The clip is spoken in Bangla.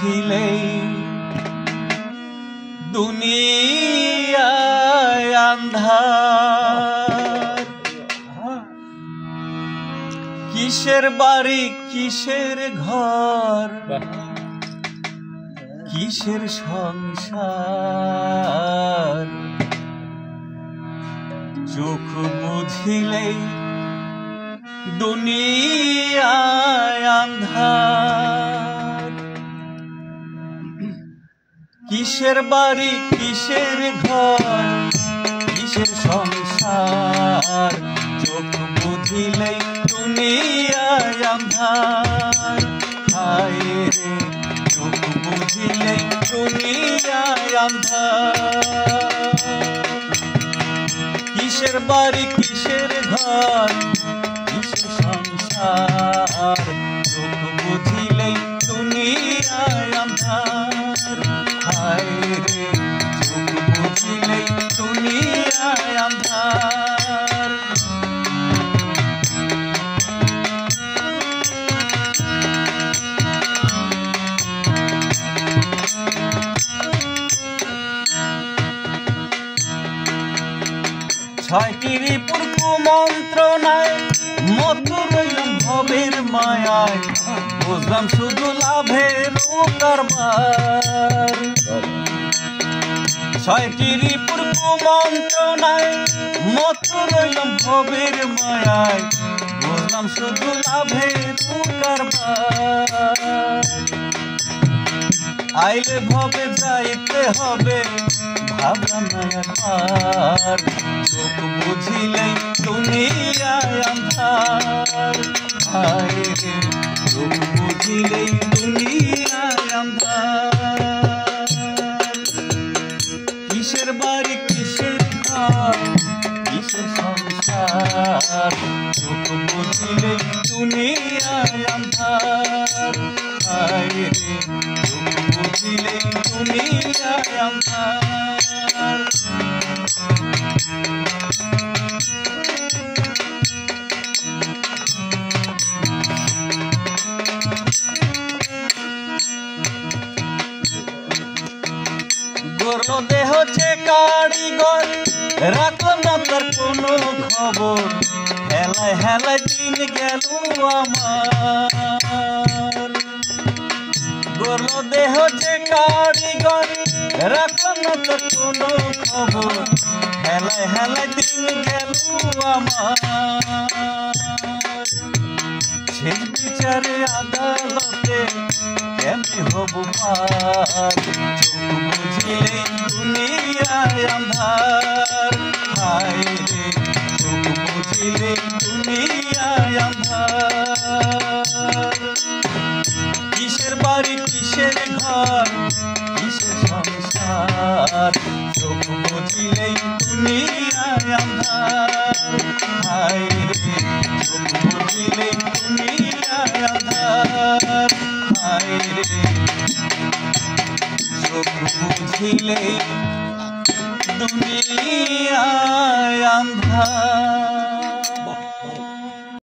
বুঝিলেই দুনিয়ায় আন্ধার। কিসের বাড়ি কিসের ঘর কিসের সংসার, চোখ বুঝিলেই দুনিয়ায় আন্ধার। কিসের বাড়ি কিসের ঘর কিসের সংসার, চোখ বুঝিলেই দুনিয়ায় আন্ধার। হায় রে চোখ বুঝিলেই দুনিয়ায় আন্ধার। কিসের বাড়ি কিসের ঘর কিসের সংসার, চোখ বুঝিলেই দুনিয়ায় আন্ধার। হায় রে চোখ বুঝিলেই দুনিয়ায় আন্ধার। ছয়টি রিপুর কুমন্ত্রণায় মত রইলাম ভবের মায়ায়, বুঝলাম শুধু লাভের কারবার। ছয়টি রিপুর কুমন্ত্রণায় মত রইলাম ভবের মায়ায়, বুঝলাম শুধু লাভের কারবার। আইলে ভবে যাইতে হবে ভাবলাম না একবার, চোখ বুঝিলেই দুনিয়ায় আন্ধার। হায় রে চোখ বুঝিলেই দুনিয়ায় আন্ধার। কিসের বাড়ি কিসের ঘর কিসের সংসার, চোখ বুঝিলেই দুনিয়ায় আন্ধার। হায় রে চোখ বুঝিলেই দুনিয়ায় আন্ধার। গড়ল দেহ যে কারিগর, রাখল না তার কোনো খবর, হেলায় হেলায় দিন গেল আমার। গড়ল দেহ যে কারিগর, রাখল না তার কোনো খবর, হেলায় হেলায় দিন গেল আমার। শেষ বিচারে আদালতে কেমনে হব পার, চোখ বুঝিলেই দুনিয়ায় আন্ধার। হায় রে চোখ বুঝিলেই দুনিয়ায় আন্ধার। কিসের বাড়ি কিসের ঘর কিসের সংসার, চোখ বুঝিলেই দুনিয়ায় আন্ধার। হায় রে চোখ বুঝিলেই দুনিয়ায় আন্ধার। হায় রে চোখ বুঝিলেই দুনিয়ায় আন্ধার।